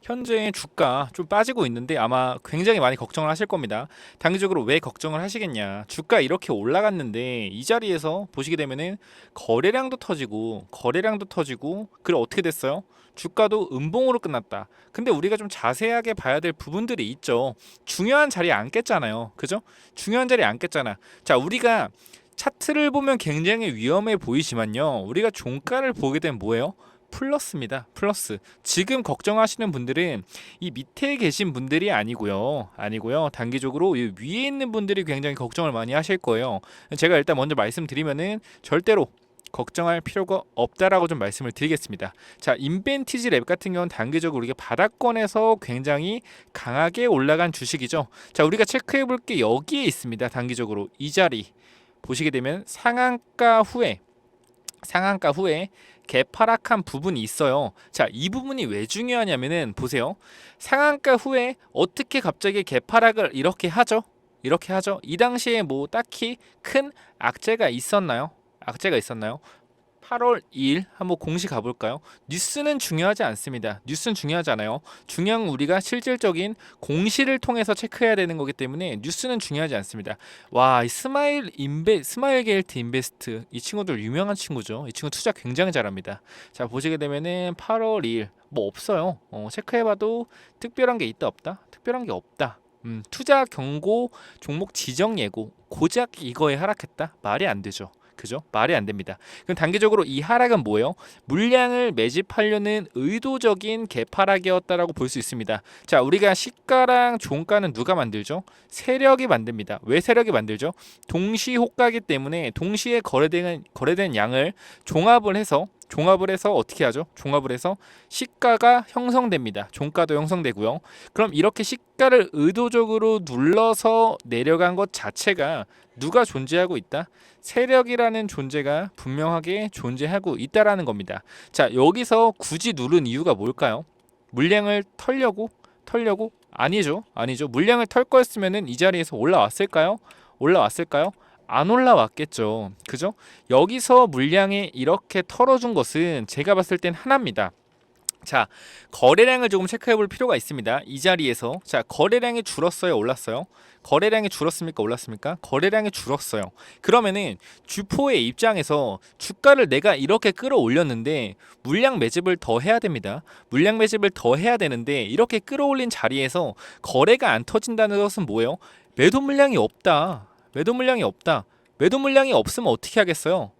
현재 주가 좀 빠지고 있는데 아마 굉장히 많이 걱정을 하실 겁니다. 단기적으로 왜 걱정을 하시겠냐? 주가 이렇게 올라갔는데 이 자리에서 보시게 되면은 거래량도 터지고 그리고 어떻게 됐어요? 주가도 음봉으로 끝났다. 근데 우리가 좀 자세하게 봐야 될 부분들이 있죠. 중요한 자리에 앉겠잖아요. 그죠? 중요한 자리에 앉겠잖아. 자, 우리가 차트를 보면 굉장히 위험해 보이지만요. 우리가 종가를 보게 되면 뭐예요? 플러스입니다. 플러스. 지금 걱정하시는 분들은 이 밑에 계신 분들이 아니고요. 단기적으로 이 위에 있는 분들이 굉장히 걱정을 많이 하실 거예요. 제가 일단 먼저 말씀드리면은 절대로 걱정할 필요가 없다라고 좀 말씀을 드리겠습니다. 자, 인벤티지 랩 같은 경우는 단기적으로 이게 바닥권에서 굉장히 강하게 올라간 주식이죠. 자, 우리가 체크해 볼 게 여기에 있습니다. 단기적으로 이 자리 보시게 되면 상한가 후에 개파락한 부분이 있어요. 자, 이 부분이 왜 중요하냐면은 보세요. 상한가 후에 어떻게 갑자기 개파락을 이렇게 하죠. 이 당시에 뭐 딱히 큰 악재가 있었나요? 8월 2일 한번 공시 가볼까요? 뉴스는 중요하지 않습니다. 뉴스는 중요하지 않아요. 중요한 건 우리가 실질적인 공시를 통해서 체크해야 되는 거기 때문에 뉴스는 중요하지 않습니다. 와, 이 스마일 게일트 인베스트 이 친구들 유명한 친구죠. 이 친구 투자 굉장히 잘합니다. 자, 보시게 되면은 8월 2일 뭐 없어요. 체크해봐도 특별한 게 있다 없다? 특별한 게 없다. 투자 경고 종목 지정 예고 고작 이거에 하락했다? 말이 안 되죠. 그죠? 말이 안 됩니다. 그럼 단기적으로 이 하락은 뭐예요? 물량을 매집하려는 의도적인 개파락이었다라고 볼 수 있습니다. 자, 우리가 시가랑 종가는 누가 만들죠? 세력이 만듭니다. 왜 세력이 만들죠? 동시 호가기 때문에 동시에 거래된 양을 종합을 해서 어떻게 하죠? 종합을 해서 시가가 형성됩니다. 종가도 형성되고요. 그럼 이렇게 시가를 의도적으로 눌러서 내려간 것 자체가 누가 존재하고 있다? 세력이라는 존재가 분명하게 존재하고 있다라는 겁니다. 자, 여기서 굳이 누른 이유가 뭘까요? 물량을 털려고? 아니죠. 물량을 털 거였으면은 이 자리에서 올라왔을까요? 안 올라왔겠죠. 그죠? 여기서 물량이 이렇게 털어준 것은 제가 봤을 땐 하나입니다. 자, 거래량을 조금 체크해 볼 필요가 있습니다. 이 자리에서. 자, 거래량이 줄었어요, 올랐어요? 거래량이 줄었습니까, 올랐습니까? 거래량이 줄었어요. 그러면은 주포의 입장에서 주가를 내가 이렇게 끌어올렸는데 물량 매집을 더 해야 됩니다. 물량 매집을 더 해야 되는데 이렇게 끌어올린 자리에서 거래가 안 터진다는 것은 뭐예요? 매도 물량이 없다. 매도 물량이 없으면 어떻게 하겠어요?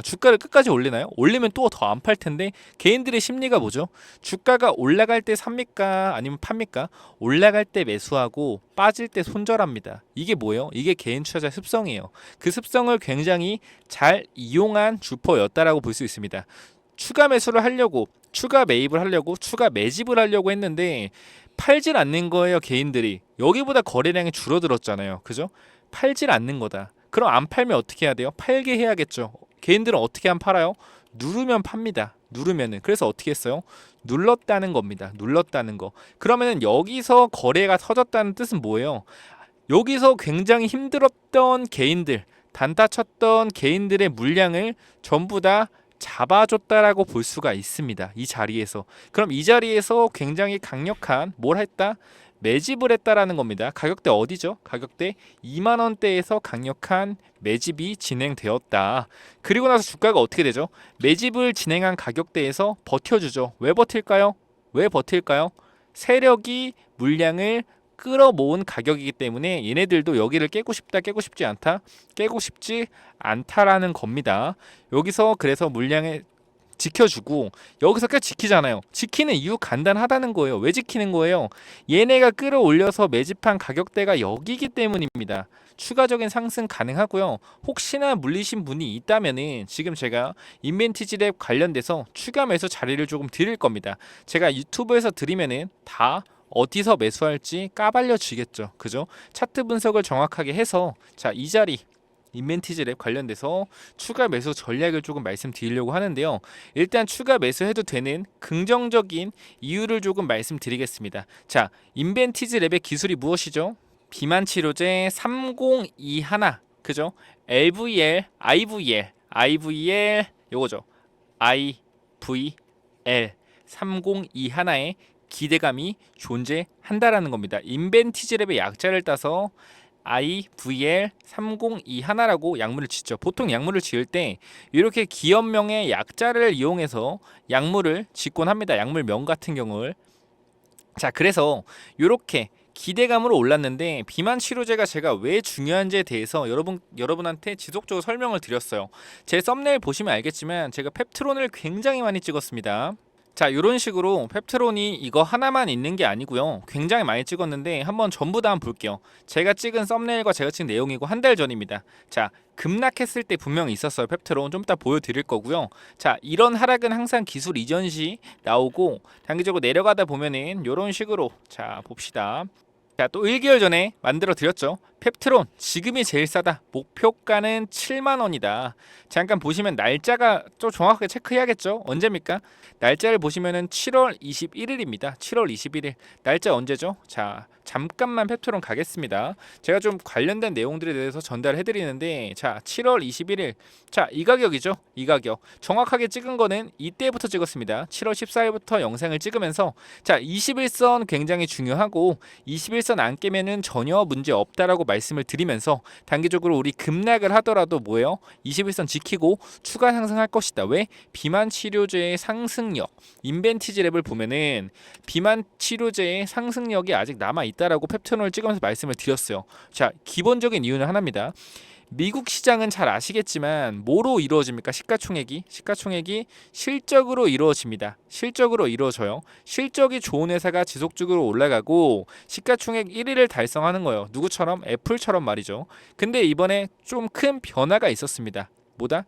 주가를 끝까지 올리나요? 올리면 또 더 안 팔 텐데 개인들의 심리가 뭐죠? 주가가 올라갈 때 삽니까? 아니면 팝니까? 올라갈 때 매수하고 빠질 때 손절합니다. 이게 뭐예요? 이게 개인 투자자의 습성이에요. 그 습성을 굉장히 잘 이용한 주포였다라고 볼 수 있습니다. 추가 매수를 하려고, 추가 매입을 하려고, 추가 매집을 하려고 했는데 팔질 않는 거예요, 개인들이. 여기보다 거래량이 줄어들었잖아요. 그죠? 팔질 않는 거다. 그럼 안 팔면 어떻게 해야 돼요? 팔게 해야겠죠. 개인들은 어떻게 하면 팔아요? 누르면 팝니다. 누르면은. 그래서 어떻게 했어요? 눌렀다는 겁니다. 눌렀다는 거. 그러면은 여기서 거래가 터졌다는 뜻은 뭐예요? 여기서 굉장히 힘들었던 개인들, 단타 쳤던 개인들의 물량을 전부 다 잡아줬다라고 볼 수가 있습니다. 이 자리에서. 그럼 이 자리에서 굉장히 강력한 뭘 했다? 매집을 했다라는 겁니다. 가격대 어디죠? 가격대 2만 원대에서 강력한 매집이 진행되었다. 그리고 나서 주가가 어떻게 되죠? 매집을 진행한 가격대에서 버텨주죠. 왜 버틸까요? 세력이 물량을 끌어모은 가격이기 때문에 얘네들도 여기를 깨고 싶지 않다라는 겁니다. 여기서 그래서 물량을 지켜주고 여기서 끝 지키잖아요. 지키는 이유 간단하다는 거예요. 왜 지키는 거예요? 얘네가 끌어올려서 매집한 가격대가 여기기 때문입니다. 추가적인 상승 가능하고요. 혹시나 물리신 분이 있다면은 지금 제가 인벤티지랩 관련돼서 추가 매수 자리를 조금 드릴 겁니다. 제가 유튜브에서 드리면은 다 어디서 매수할지 까발려 주겠죠. 그죠? 차트 분석을 정확하게 해서 자, 이 자리 인벤티지랩 관련돼서 추가 매수 전략을 조금 말씀드리려고 하는데요. 일단 추가 매수해도 되는 긍정적인 이유를 조금 말씀드리겠습니다. 자, 인벤티지랩의 기술이 무엇이죠? 비만 치료제 3021 그죠? LVL, IVL 요거죠. IVL 3021의 기대감이 존재한다라는 겁니다. 인벤티지랩의 약자를 따서 IVL3021라고 약물을 짓죠. 보통 약물을 지을 때 이렇게 기업명의 약자를 이용해서 약물을 짓곤 합니다. 약물명 같은 경우를. 자, 그래서 이렇게 기대감으로 올랐는데 비만 치료제가 제가 왜 중요한지에 대해서 여러분한테 지속적으로 설명을 드렸어요. 제 썸네일 보시면 알겠지만 제가 펩트론을 굉장히 많이 찍었습니다. 자, 이런 식으로 펩트론이 이거 하나만 있는 게 아니고요. 굉장히 많이 찍었는데 한번 전부 다 한번 볼게요. 제가 찍은 썸네일과 제가 찍은 내용이고 한 달 전입니다. 자, 급락했을 때 분명히 있었어요. 펩트론 좀 이따 보여드릴 거고요. 자, 이런 하락은 항상 기술 이전 시 나오고 단기적으로 내려가다 보면은 이런 식으로 자 봅시다. 자, 또 1개월 전에 만들어 드렸죠. 펩트론 지금이 제일 싸다. 목표가는 7만원이다. 잠깐 보시면 날짜가 좀 정확하게 체크해야겠죠. 언제입니까? 날짜를 보시면은 7월 21일입니다. 7월 21일. 날짜 언제죠? 자, 잠깐만 펩트론 가겠습니다. 제가 좀 관련된 내용들에 대해서 전달해 드리는데, 자, 7월 21일. 자, 이 가격이죠. 이 가격. 정확하게 찍은 거는 이때부터 찍었습니다. 7월 14일부터 영상을 찍으면서, 자, 21선 굉장히 중요하고 21선 안 깨면은 전혀 문제 없다라고 말씀을 드리면서 단기적으로 우리 급락을 하더라도 뭐예요? 21선 지키고 추가 상승할 것이다. 왜? 비만 치료제의 상승력, 인벤티지랩을 보면은 비만 치료제의 상승력이 아직 남아 있다라고 펩트론을 찍으면서 말씀을 드렸어요. 자, 기본적인 이유는 하나입니다. 미국 시장은 잘 아시겠지만 뭐로 이루어집니까? 시가총액이 실적으로 이루어집니다. 실적으로 이루어져요. 실적이 좋은 회사가 지속적으로 올라가고 시가총액 1위를 달성하는 거예요. 누구처럼? 애플처럼 말이죠. 근데 이번에 좀 큰 변화가 있었습니다. 뭐다?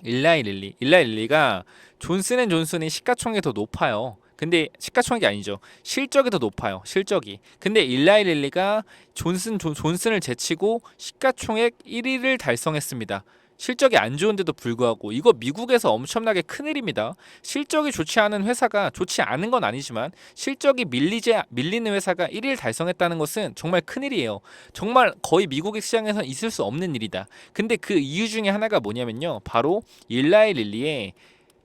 일라이릴리가 존슨앤존슨의 시가총액이 더 높아요. 근데 시가총액이 아니죠. 실적이 더 높아요. 실적이. 근데 일라이릴리가 존슨을 제치고 시가총액 1위를 달성했습니다. 실적이 안 좋은데도 불구하고 이거 미국에서 엄청나게 큰일입니다. 실적이 좋지 않은 회사가 좋지 않은 건 아니지만 실적이 밀리는 회사가 1위를 달성했다는 것은 정말 큰일이에요. 정말 거의 미국의 시장에서는 있을 수 없는 일이다. 근데 그 이유 중에 하나가 뭐냐면요. 바로 일라이릴리의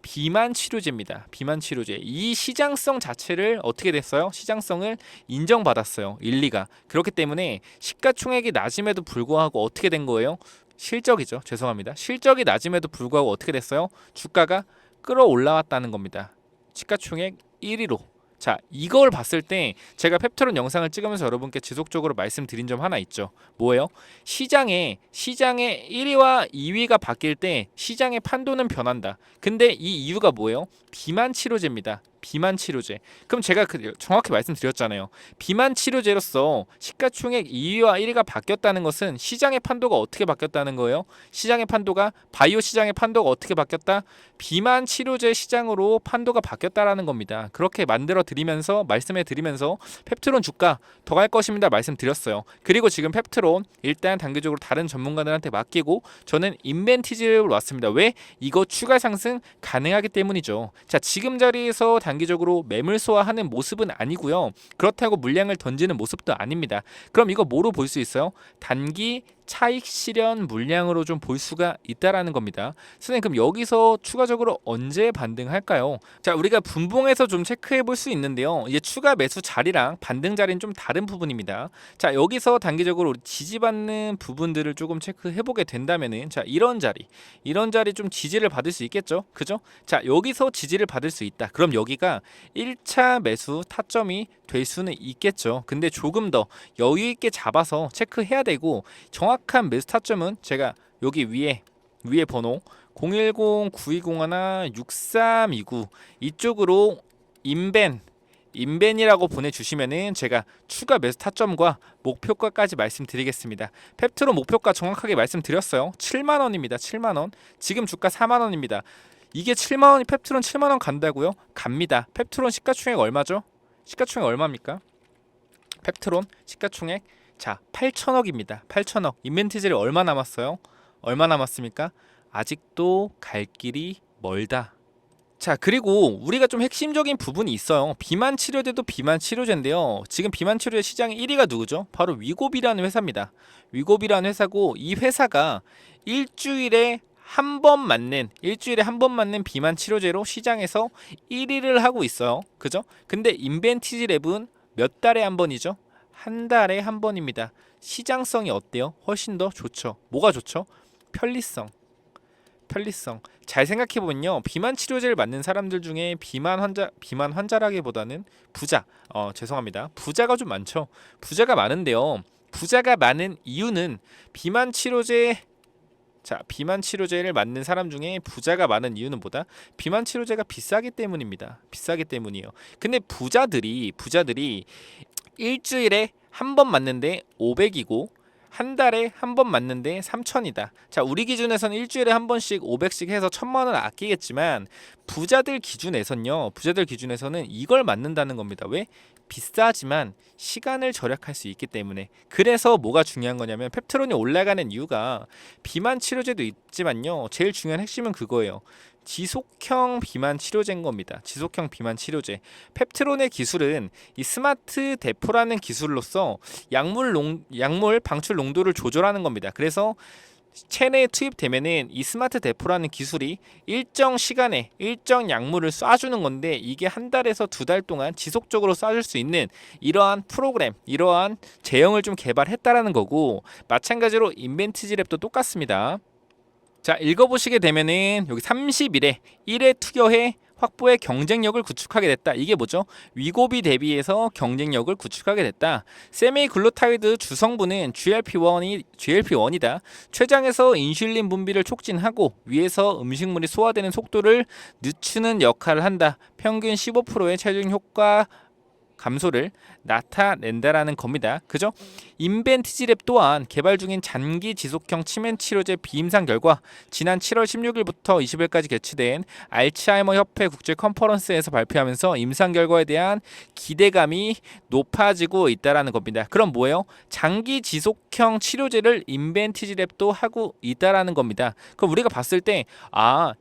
비만 치료제입니다. 비만 치료제. 이 시장성 자체를 어떻게 됐어요? 시장성을 인정받았어요. 일리가. 그렇기 때문에 시가총액이 낮음에도 불구하고 어떻게 된 거예요? 실적이죠. 죄송합니다. 실적이 낮음에도 불구하고 어떻게 됐어요? 주가가 끌어올라왔다는 겁니다. 시가총액 1위로. 자, 이걸 봤을 때 제가 펩트론 영상을 찍으면서 여러분께 지속적으로 말씀드린 점 하나 있죠. 뭐예요? 시장의 1위와 2위가 바뀔 때 시장의 판도는 변한다. 근데 이 이유가 뭐예요? 비만 치료제입니다. 비만 치료제. 그럼 제가 정확히 말씀드렸잖아요. 비만 치료제로서 시가총액 2위와 1위가 바뀌었다는 것은 시장의 판도가 어떻게 바뀌었다는 거예요? 시장의 판도가 바이오 시장의 판도가 어떻게 바뀌었다? 비만 치료제 시장으로 판도가 바뀌었다라는 겁니다. 그렇게 만들어 드리면서 말씀해 드리면서 펩트론 주가 더 갈 것입니다 말씀드렸어요. 그리고 지금 펩트론 일단 단기적으로 다른 전문가들한테 맡기고 저는 인벤티지를 왔습니다. 왜? 이거 추가 상승 가능하기 때문이죠. 자, 지금 자리에서 단기적으로 매물 소화하는 모습은 아니고요. 그렇다고 물량을 던지는 모습도 아닙니다. 그럼 이거 뭐로 볼 수 있어요? 단기 차익 실현 물량으로 좀 볼 수가 있다라는 겁니다. 선생님, 그럼 여기서 추가적으로 언제 반등할까요? 자, 우리가 분봉에서 좀 체크해 볼 수 있는데요. 이제 추가 매수 자리랑 반등 자리는 좀 다른 부분입니다. 자, 여기서 단기적으로 지지받는 부분들을 조금 체크해 보게 된다면은, 자, 이런 자리 좀 지지를 받을 수 있겠죠? 그죠? 자, 여기서 지지를 받을 수 있다. 그럼 여기가 1차 매수 타점이 될 수는 있겠죠. 근데 조금 더 여유 있게 잡아서 체크해야 되고, 정확한 매수 타점은 제가 여기 위에 번호 010-9201-6329 이쪽으로 인벤이라고 보내주시면은 제가 추가 매수 타점과 목표가까지 말씀드리겠습니다. 펩트론 목표가 정확하게 말씀드렸어요. 7만원입니다. 7만원. 지금 주가 4만원입니다. 이게 7만원이 펩트론 7만원 간다고요? 갑니다. 펩트론 시가총액 얼마죠? 시가총액 얼마입니까? 펩트론 시가총액 자 8천억입니다. 8천억. 인벤티지를 얼마 남았어요? 얼마 남았습니까? 아직도 갈 길이 멀다. 자, 그리고 우리가 좀 핵심적인 부분이 있어요. 비만 치료제도 비만 치료제인데요. 지금 비만 치료제 시장 1위가 누구죠? 바로 위고비라는 회사입니다. 위고비라는 회사고 이 회사가 일주일에 한 번 맞는 일주일에 한 번 맞는 비만 치료제로 시장에서 1위를 하고 있어요. 그죠? 근데 인벤티지랩은 몇 달에 한 번이죠? 한 달에 한 번입니다. 시장성이 어때요? 훨씬 더 좋죠. 뭐가 좋죠? 편리성. 편리성. 잘 생각해 보면요. 비만 치료제를 맞는 사람들 중에 비만 환자라기보다는 부자. 죄송합니다. 부자가 좀 많죠. 부자가 많은데요. 부자가 많은 이유는 비만 치료제 비만 치료제를 맞는 사람 중에 부자가 많은 이유는 뭐다? 비만 치료제가 비싸기 때문입니다. 비싸기 때문이에요. 근데 부자들이 일주일에 한 번 맞는데 500이고 한 달에 한 번 맞는데 3,000이다. 자, 우리 기준에서는 일주일에 한 번씩 500씩 해서 1,000만 원 아끼겠지만 부자들 기준에서는 이걸 맞는다는 겁니다. 왜? 비싸지만 시간을 절약할 수 있기 때문에. 그래서 뭐가 중요한 거냐면 펩트론이 올라가는 이유가 비만 치료제도 있지만요. 제일 중요한 핵심은 그거예요. 지속형 비만 치료제인 겁니다. 지속형 비만 치료제. 펩트론의 기술은 이 스마트 데포라는 기술로서 약물 방출 농도를 조절하는 겁니다. 그래서 체내에 투입되면은 이 스마트 데포라는 기술이 일정 시간에 일정 약물을 쏴주는 건데 이게 한 달에서 두 달 동안 지속적으로 쏴줄 수 있는 이러한 프로그램, 이러한 제형을 좀 개발했다라는 거고 마찬가지로 인벤티지랩도 똑같습니다. 자, 읽어보시게 되면은 여기 30일에 1회 투여해 확보의 경쟁력을 구축하게 됐다. 이게 뭐죠? 위고비 대비해서 경쟁력을 구축하게 됐다. 세미글루타이드 주성분은 GLP-1이다. 췌장에서 인슐린 분비를 촉진하고 위에서 음식물이 소화되는 속도를 늦추는 역할을 한다. 평균 15%의 체중 효과 감소를 나타낸다라는 겁니다. 그죠? 인벤티지랩 또한 개발 중인 장기 지속형 치매 치료제 비임상 결과 지난 7월 16일부터 20일까지 개최된 알츠하이머 협회 국제 컨퍼런스에서 발표하면서 임상 결과에 대한 기대감이 높아지고 있다라는 겁니다. 그럼 뭐예요? 장기 지속형 치료제를 인벤티지랩도 하고 있다라는 겁니다. 그럼 우리가 봤을 때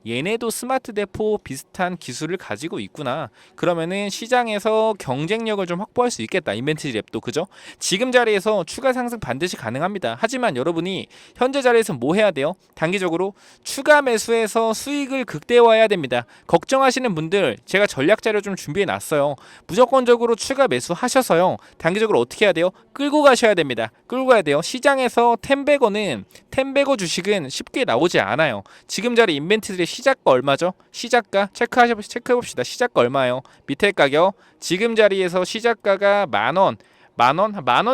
얘네도 스마트 대포 비슷한 기술을 가지고 있구나. 그러면은 시장에서 경쟁력을 좀 확보할 수 있겠다. 인벤티지랩도. 그죠? 지금 자리에서 추가 상승 반드시 가능합니다. 하지만 여러분이 현재 자리에서 뭐 해야 돼요? 단기적으로 추가 매수해서 수익을 극대화해야 됩니다. 걱정하시는 분들 제가 전략 자료 좀 준비해 놨어요. 무조건적으로 추가 매수하셔서요. 단기적으로 어떻게 해야 돼요? 끌고 가셔야 됩니다. 끌고 가야 돼요. 시장에서 텐베거 주식은 쉽게 나오지 않아요. 지금 자리 인벤티지의 시작가 얼마죠? 시작가 체크해봅시다. 시작가 얼마예요? 밑에 가격 지금 자리에서 시작가가 만원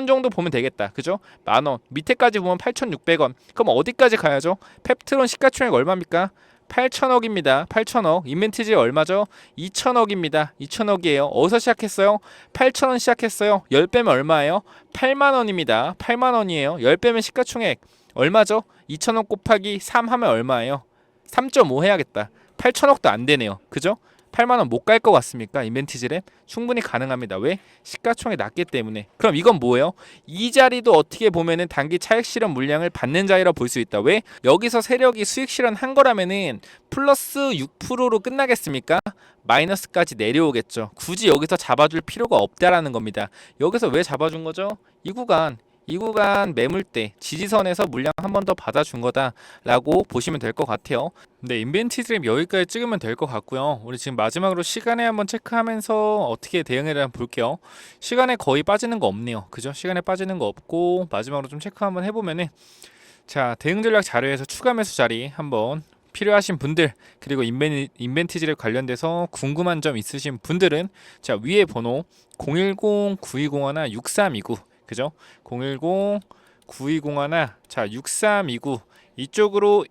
정도 보면 되겠다. 그죠? 만원. 밑에까지 보면 8,600원. 그럼 어디까지 가야죠? 펩트론 시가총액 얼마입니까? 8천억입니다. 8천억. 인벤티지 얼마죠? 2천억입니다. 2천억이에요. 어디서 시작했어요? 8천원 시작했어요. 10배면 얼마예요? 8만원입니다. 8만원이에요. 10배면 시가총액 얼마죠? 2천억 곱하기 3 하면 얼마예요? 3.5 해야겠다. 8천억도 안 되네요. 그죠? 8만원 못 갈 것 같습니까? 인벤티지랩 충분히 가능합니다. 왜? 시가총액이 낮기 때문에. 그럼 이건 뭐예요? 이 자리도 어떻게 보면은 단기 차익 실현 물량을 받는 자리라 볼 수 있다. 왜? 여기서 세력이 수익 실현한 거라면은 플러스 6%로 끝나겠습니까? 마이너스까지 내려오겠죠. 굳이 여기서 잡아줄 필요가 없다라는 겁니다. 여기서 왜 잡아준 거죠? 이 구간 매물대 지지선에서 물량 한 번 더 받아준 거다라고 보시면 될 것 같아요. 네, 인벤티지랩 여기까지 찍으면 될 것 같고요. 우리 지금 마지막으로 시간에 한번 체크하면서 어떻게 대응해야 한번 볼게요. 시간에 거의 빠지는 거 없네요. 그죠? 시간에 빠지는 거 없고 마지막으로 좀 체크 한번 해보면은 자, 대응 전략 자료에서 추가 매수 자리 한번 필요하신 분들 그리고 인벤티지랩 관련돼서 궁금한 점 있으신 분들은 자, 위에 번호 010-9201-6329 그죠? 010-9201 자 6329 이쪽으로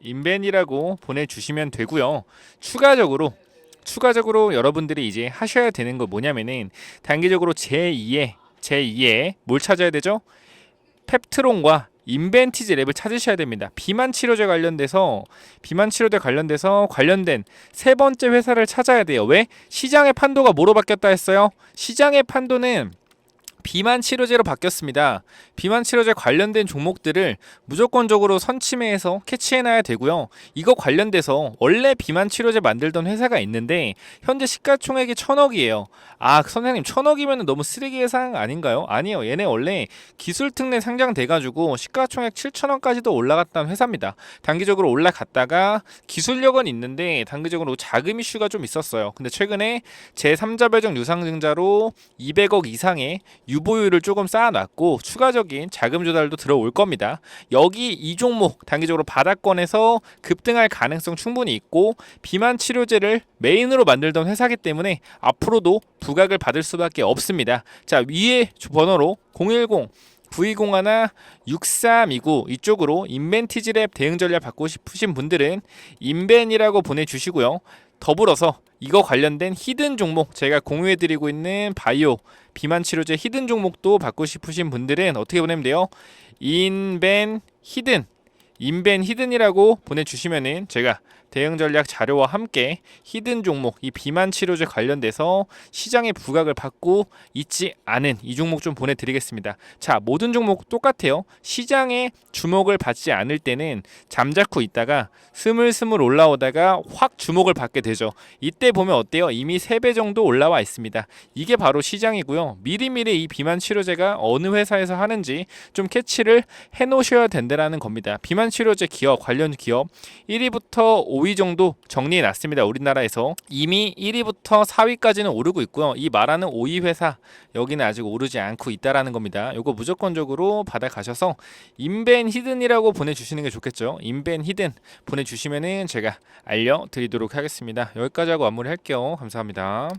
인벤이라고 보내주시면 되고요. 추가적으로 여러분들이 이제 하셔야 되는 거 뭐냐면은 단기적으로 제2의 뭘 찾아야 되죠? 펩트론과 인벤티지랩을 찾으셔야 됩니다. 비만 치료제 관련돼서 관련된 세 번째 회사를 찾아야 돼요. 왜? 시장의 판도가 뭐로 바뀌었다 했어요? 시장의 판도는 비만 치료제로 바뀌었습니다. 비만 치료제 관련된 종목들을 무조건적으로 선침해서 캐치해놔야 되고요. 이거 관련돼서 원래 비만 치료제 만들던 회사가 있는데 현재 시가총액이 1,000억이에요. 아, 선생님 1,000억이면 너무 쓰레기 회사 아닌가요? 아니요. 얘네 원래 기술특례 상장돼가지고 시가총액 7,000억까지도 올라갔던 회사입니다. 단기적으로 올라갔다가 기술력은 있는데 단기적으로 자금 이슈가 좀 있었어요. 근데 최근에 제3자 배정 유상증자로 200억 이상의 유보율을 조금 쌓아놨고 추가적인 자금 조달도 들어올 겁니다. 여기 이 종목 단기적으로 바닥권에서 급등할 가능성 충분히 있고 비만 치료제를 메인으로 만들던 회사기 때문에 앞으로도 부각을 받을 수밖에 없습니다. 자, 위에 번호로 010 920 6329 이쪽으로 인벤티지랩 대응 전략 받고 싶으신 분들은 인벤이라고 보내주시고요. 더불어서 이거 관련된 히든 종목 제가 공유해드리고 있는 바이오 비만 치료제 히든 종목도 받고 싶으신 분들은 어떻게 보내면 돼요? 인벤 히든이라고 보내주시면은 제가 대응 전략 자료와 함께 히든 종목 이 비만 치료제 관련돼서 시장의 부각을 받고 있지 않은 이 종목 좀 보내드리겠습니다. 자, 모든 종목 똑같아요. 시장의 주목을 받지 않을 때는 잠자코 있다가 스물스물 올라오다가 확 주목을 받게 되죠. 이때 보면 어때요? 이미 3배 정도 올라와 있습니다. 이게 바로 시장이고요. 미리미리 이 비만 치료제가 어느 회사에서 하는지 좀 캐치를 해놓으셔야 된다는 겁니다. 비만 치료제 기업 관련 기업 1위부터 5위 정도 정리해 놨습니다. 우리나라에서 이미 1위부터 4위까지는 오르고 있고요. 이 말하는 5위 회사 여기는 아직 오르지 않고 있다라는 겁니다. 요거 무조건적으로 받아가셔서 인벤 히든이라고 보내주시는 게 좋겠죠. 인벤 히든 보내주시면은 제가 알려드리도록 하겠습니다. 여기까지 하고 마무리할게요. 감사합니다.